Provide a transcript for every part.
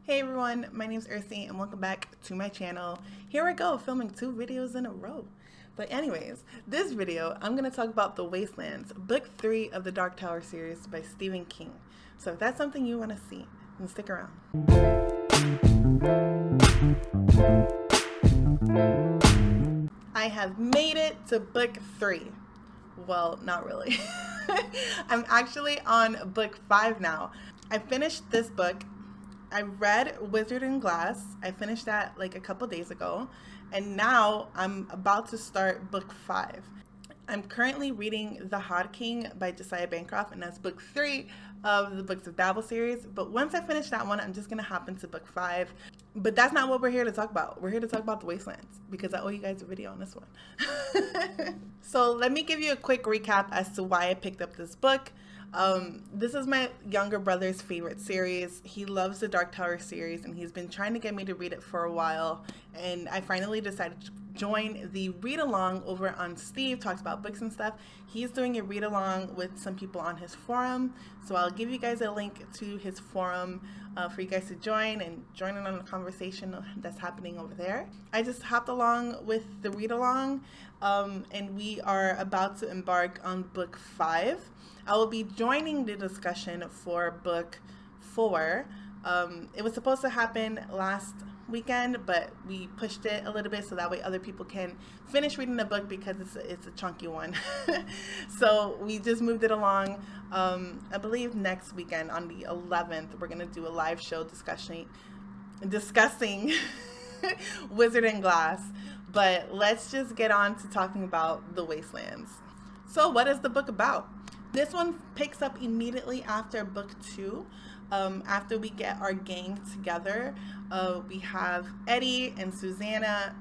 Hey everyone, my name is Ercy and welcome back to my channel. Here I go, filming 2 videos in a row. But anyways, this video, I'm going to talk about The Wastelands, book 3 of the Dark Tower series by Stephen King. So if that's something you want to see, then stick around. I have made it to book 3. Well, not really. I'm actually on book 5 now. I finished this book. I read Wizard in Glass. I finished that like a couple days ago, and now I'm about to start book 5. I'm currently reading The Hod King by Josiah Bancroft, and that's book 3 of the Books of Babel series. But once I finish that one, I'm just gonna hop into book 5. But that's not what we're here to talk about. We're here to talk about The Wastelands because I owe you guys a video on this one. So let me give you a quick recap as to why I picked up this book. This is my younger brother's favorite series. He loves the Dark Tower series and he's been trying to get me to read it for a while, and I finally decided to join the read along over on Steve Talks About Books and Stuff. He's doing a read along with some people on his forum, so I'll give you guys a link to his forum for you guys to join and join in on the conversation that's happening over there. I just hopped along with the read along, and we are about to embark on book 5. I will be joining the discussion for book 4. It was supposed to happen last weekend, but we pushed it a little bit so that way other people can finish reading the book because it's a chunky one. So we just moved it along. I believe next weekend on the 11th, we're going to do a live show discussing Wizard in Glass. But let's just get on to talking about The Wastelands. So what is the book about? This one picks up immediately after book 2. After we get our gang together, we have Eddie and Susanna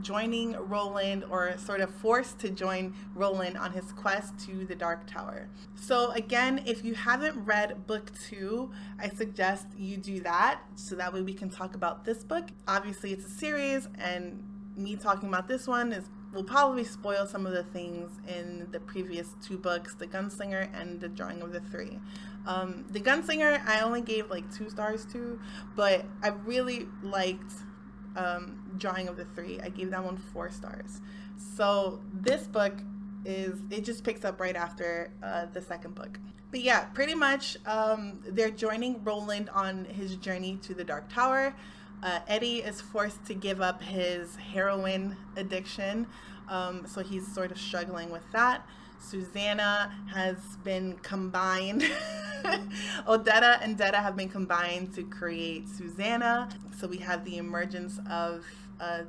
joining Roland, or sort of forced to join Roland on his quest to the Dark Tower. So again, if you haven't read book 2, I suggest you do that so that way we can talk about this book. Obviously it's a series, and me talking about this one will probably spoil some of the things in the previous 2 books, The Gunslinger and The Drawing of the Three. The Gunslinger I only gave like 2 stars to, but I really liked Drawing of the Three. I gave that one 4 stars. So this book it just picks up right after the second book. But yeah, pretty much they're joining Roland on his journey to the Dark Tower. Eddie is forced to give up his heroin addiction, so he's sort of struggling with that. Susanna has been combined. Odetta and Detta have been combined to create Susanna. So we have the emergence of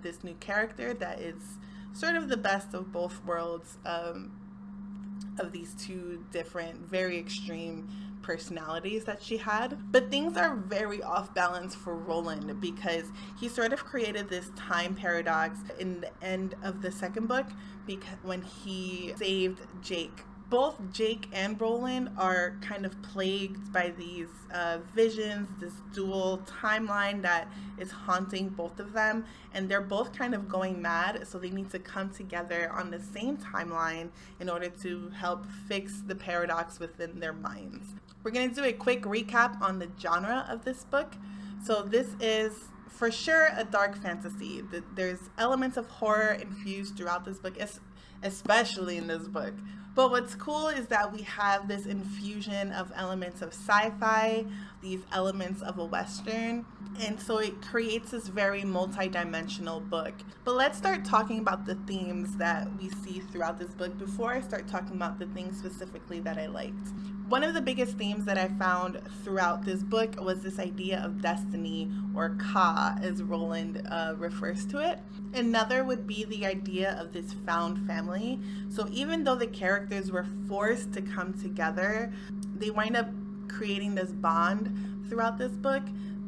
this new character that is sort of the best of both worlds, of these 2 different, very extreme personalities that she had. But things are very off balance for Roland because he sort of created this time paradox in the end of the second book, because when he saved Jake. Both Jake and Roland are kind of plagued by these visions, this dual timeline that is haunting both of them, and they're both kind of going mad, so they need to come together on the same timeline in order to help fix the paradox within their minds. We're going to do a quick recap on the genre of this book. So this is for sure a dark fantasy. There's elements of horror infused throughout this book, especially in this book. But what's cool is that we have this infusion of elements of sci-fi, these elements of a Western, and so it creates this very multi-dimensional book. But let's start talking about the themes that we see throughout this book before I start talking about the things specifically that I liked. One of the biggest themes that I found throughout this book was this idea of destiny, or Ka, as Roland refers to it. Another would be the idea of this found family. So even though the characters were forced to come together, they wind up creating this bond throughout this book,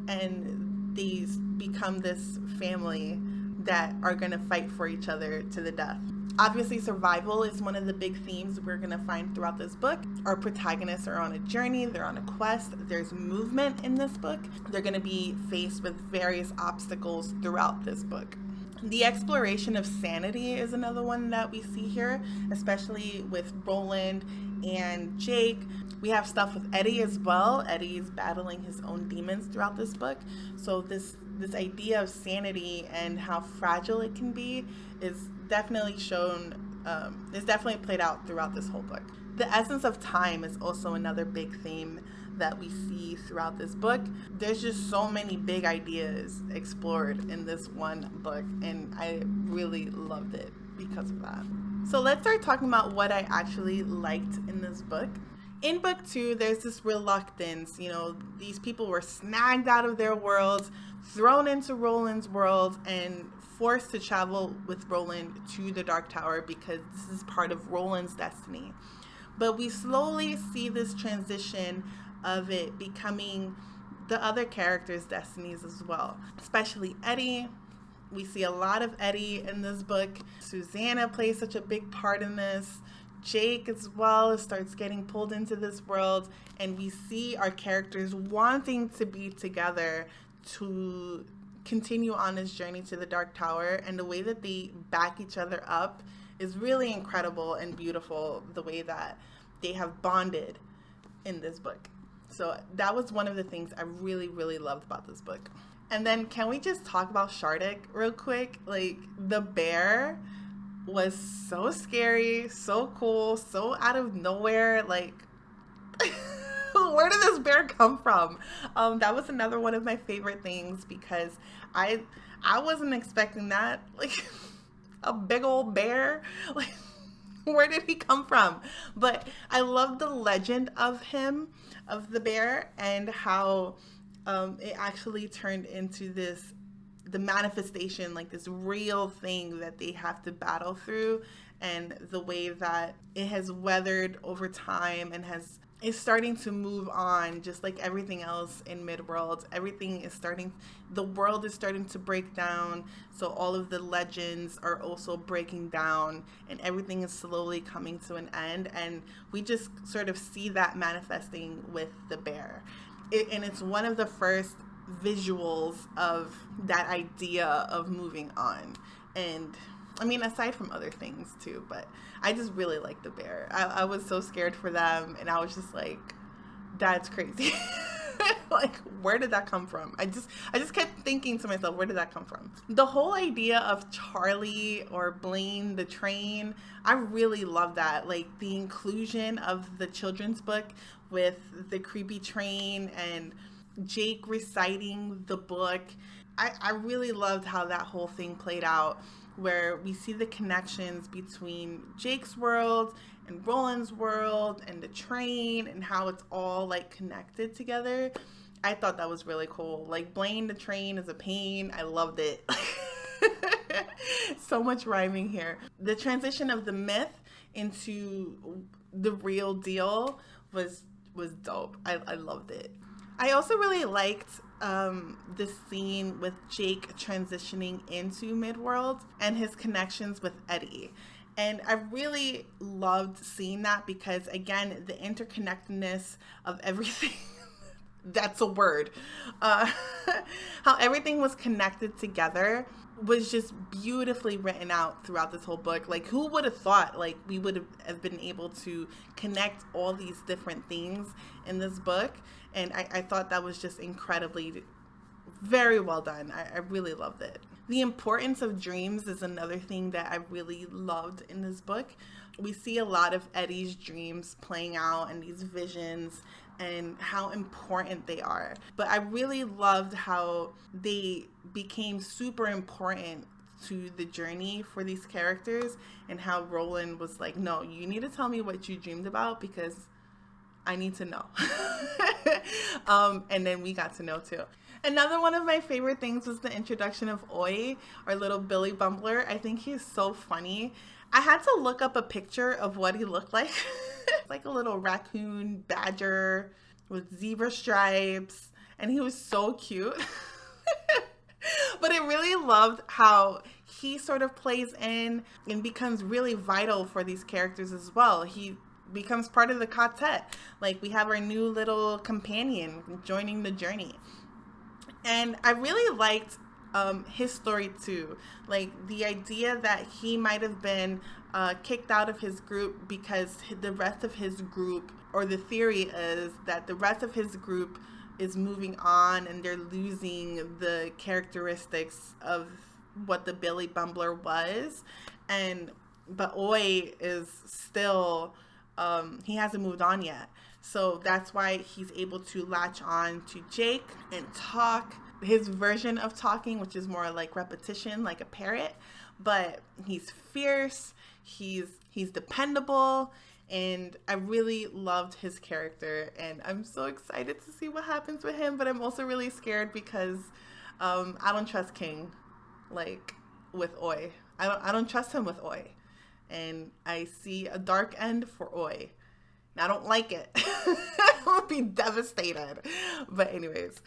and these become this family that are going to fight for each other to the death. Obviously, survival is one of the big themes we're going to find throughout this book. Our protagonists are on a journey, they're on a quest, there's movement in this book. They're going to be faced with various obstacles throughout this book. The exploration of sanity is another one that we see here, especially with Roland and Jake. We have stuff with Eddie as well. Eddie is battling his own demons throughout this book. So this idea of sanity and how fragile it can be is definitely shown, is definitely played out throughout this whole book. The essence of time is also another big theme that we see throughout this book. There's just so many big ideas explored in this one book, and I really loved it because of that. So let's start talking about what I actually liked in this book. In book 2, there's this reluctance. You know, these people were snagged out of their worlds, thrown into Roland's world, and forced to travel with Roland to the Dark Tower because this is part of Roland's destiny. But we slowly see this transition of it becoming the other characters' destinies as well, especially Eddie. We see a lot of Eddie in this book. Susanna plays such a big part in this. Jake as well starts getting pulled into this world, and we see our characters wanting to be together to continue on this journey to the Dark Tower, and the way that they back each other up is really incredible and beautiful, the way that they have bonded in this book. So that was one of the things I really, really loved about this book. And then can we just talk about Shardik real quick? Like, the bear was so scary, so cool, so out of nowhere. Like, where did this bear come from? That was another one of my favorite things because I wasn't expecting that. Like, a big old bear. Like, where did he come from? But I love the legend of him, of the bear, and how it actually turned into the manifestation, like this real thing that they have to battle through, and the way that it has weathered over time and is starting to move on, just like everything else in Midworld. The world is starting to break down, so all of the legends are also breaking down, and everything is slowly coming to an end, and we just sort of see that manifesting with the bear. And it's one of the first visuals of that idea of moving on. And I mean, aside from other things too, but I just really like the bear. I was so scared for them, and I was just like, that's crazy. Like, where did that come from? I just kept thinking to myself, where did that come from? The whole idea of Charlie or Blaine the train, I really love that. Like, the inclusion of the children's book with the creepy train and Jake reciting the book. I really loved how that whole thing played out, where we see the connections between Jake's world and Roland's world and the train, and how it's all like connected together. I thought that was really cool. Like, Blaine the train is a pain. I loved it. So much rhyming here. The transition of the myth into the real deal was dope. I loved it. I also really liked this scene with Jake transitioning into Midworld and his connections with Eddie. And I really loved seeing that because, again, the interconnectedness of everything, that's a word, how everything was connected together was just beautifully written out throughout this whole book. Like, who would have thought, like, we would have been able to connect all these different things in this book? And I thought that was just incredibly, very well done. I really loved it. The importance of dreams is another thing that I really loved in this book. We see a lot of Eddie's dreams playing out and these visions and how important they are. But I really loved how they became super important to the journey for these characters, and how Roland was like, no, you need to tell me what you dreamed about because I need to know. And then we got to know too. Another one of my favorite things was the introduction of Oi, our little Billy Bumbler. I think he's so funny. I had to look up a picture of what he looked like. Like a little raccoon badger with zebra stripes, and he was so cute. But I really loved how he sort of plays in and becomes really vital for these characters as well. He becomes part of the quartet. Like, we have our new little companion joining the journey. And I really liked his story too. Like, the idea that he might have been kicked out of his group because the rest of his group or the theory is that the rest of his group is moving on and they're losing the characteristics of what the Billy Bumbler was, but Oi is still he hasn't moved on yet. So that's why he's able to latch on to Jake and talk his version of talking, which is more like repetition, like a parrot. But he's fierce, he's dependable, and I really loved his character, and I'm so excited to see what happens with him. But I'm also really scared because I don't trust King like with Oi. I don't trust him with Oi, and I see a dark end for Oi. I don't like it. I'll be devastated. But anyways,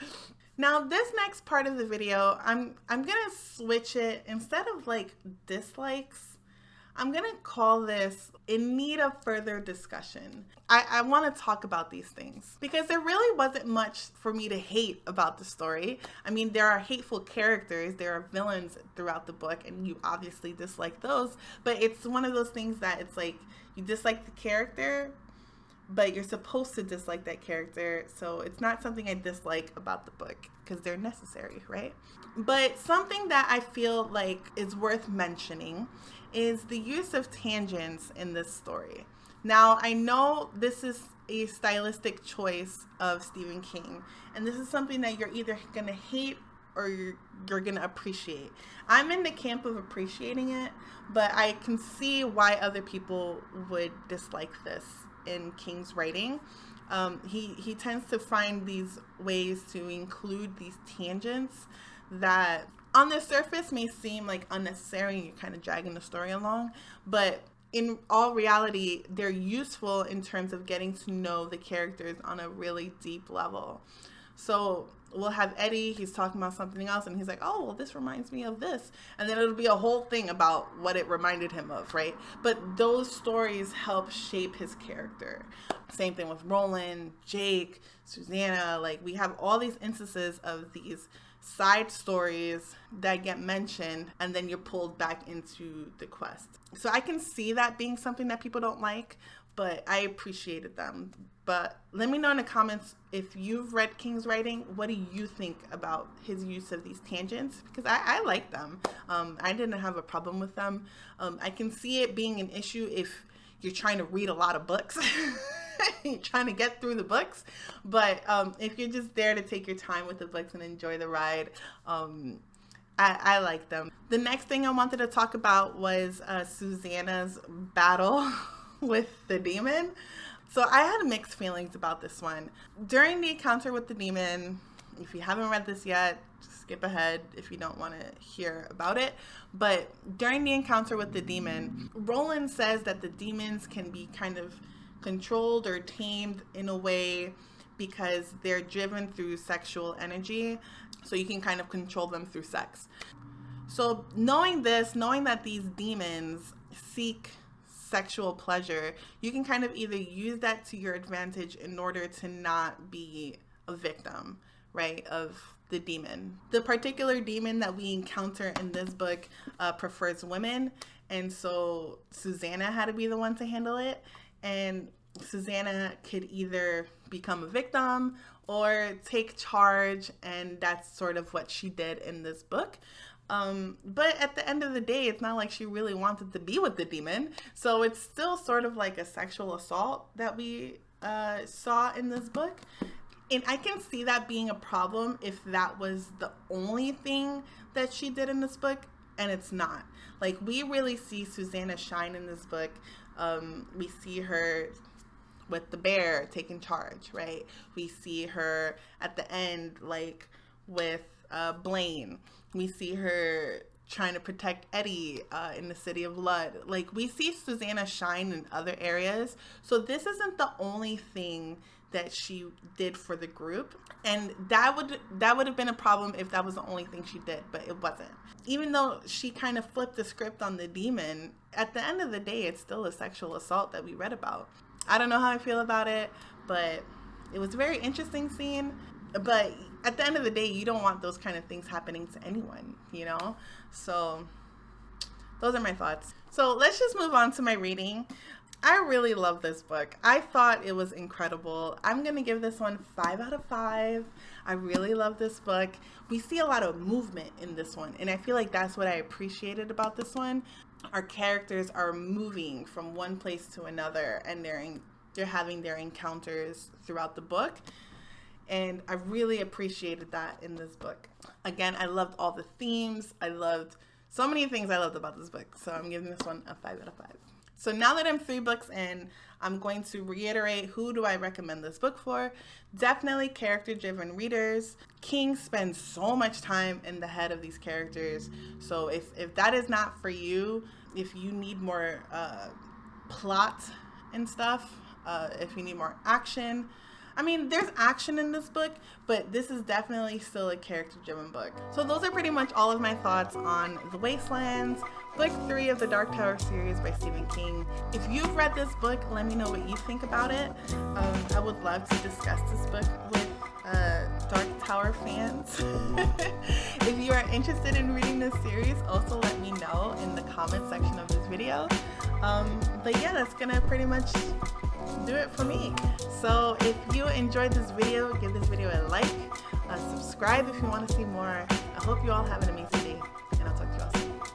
now this next part of the video, I'm gonna switch it. Instead of like dislikes, I'm gonna call this in need of further discussion. I want to talk about these things because there really wasn't much for me to hate about the story. I mean, there are hateful characters, there are villains throughout the book, and you obviously dislike those. But it's one of those things that it's like you dislike the character, but you're supposed to dislike that character. So it's not something I dislike about the book because they're necessary, right? But something that I feel like is worth mentioning is the use of tangents in this story. Now, I know this is a stylistic choice of Stephen King, and this is something that you're either going to hate or you're going to appreciate. I'm in the camp of appreciating it, but I can see why other people would dislike this in King's writing. He tends to find these ways to include these tangents that on the surface may seem like unnecessary and you're kind of dragging the story along, but in all reality, they're useful in terms of getting to know the characters on a really deep level. So we'll have Eddie, he's talking about something else, and he's like, oh, well, this reminds me of this. And then it'll be a whole thing about what it reminded him of, right? But those stories help shape his character. Same thing with Roland, Jake, Susanna. Like, we have all these instances of these side stories that get mentioned, and then you're pulled back into the quest. So I can see that being something that people don't like, but I appreciated them. But let me know in the comments if you've read King's writing, what do you think about his use of these tangents? Because I like them. I didn't have a problem with them. I can see it being an issue if you're trying to read a lot of books. You're trying to get through the books. But if you're just there to take your time with the books and enjoy the ride, I like them. The next thing I wanted to talk about was Susanna's battle with the demon. So I had mixed feelings about this one. During the encounter with the demon, if you haven't read this yet, just skip ahead if you don't want to hear about it. But during the encounter with the demon, Roland says that the demons can be kind of controlled or tamed in a way because they're driven through sexual energy. So you can kind of control them through sex. So knowing this, knowing that these demons seek sexual pleasure, you can kind of either use that to your advantage in order to not be a victim, right, of the demon. The particular demon that we encounter in this book prefers women, and so Susanna had to be the one to handle it. And Susanna could either become a victim or take charge, and that's sort of what she did in this book. But at the end of the day, it's not like she really wanted to be with the demon. So it's still sort of like a sexual assault that we saw in this book. And I can see that being a problem if that was the only thing that she did in this book, and it's not. Like, we really see Susanna shine in this book. We see her with the bear taking charge, right? We see her at the end, like, with Blaine. We see her trying to protect Eddie in the City of Lud. Like, we see Susanna shine in other areas. So this isn't the only thing that she did for the group. And that would have been a problem if that was the only thing she did, but it wasn't. Even though she kind of flipped the script on the demon, at the end of the day, it's still a sexual assault that we read about. I don't know how I feel about it, but it was a very interesting scene. But at the end of the day, you don't want those kind of things happening to anyone, you know? So those are my thoughts. So let's just move on to my reading. I really love this book. I thought it was incredible. I'm going to give this one 5 out of 5. I really love this book. We see a lot of movement in this one, and I feel like that's what I appreciated about this one. Our characters are moving from one place to another, and they're having their encounters throughout the book. And I really appreciated that in this book. Again, I loved all the themes. I loved so many things I loved about this book. So I'm giving this one a 5 out of 5. So now that I'm 3 books in, I'm going to reiterate who do I recommend this book for. Definitely character-driven readers. King spends so much time in the head of these characters. So if that is not for you, if you need more plot and stuff, if you need more action, I mean, there's action in this book, but this is definitely still a character-driven book. So those are pretty much all of my thoughts on The Wastelands, Book 3 of the Dark Tower series by Stephen King. If you've read this book, let me know what you think about it. I would love to discuss this book with Dark Tower fans. If you are interested in reading this series, also let me know in the comment section of this video. But yeah, that's gonna pretty much do it for me. So if you enjoyed this video, give this video a like, subscribe if you want to see more. I hope you all have an amazing day, and I'll talk to you all soon.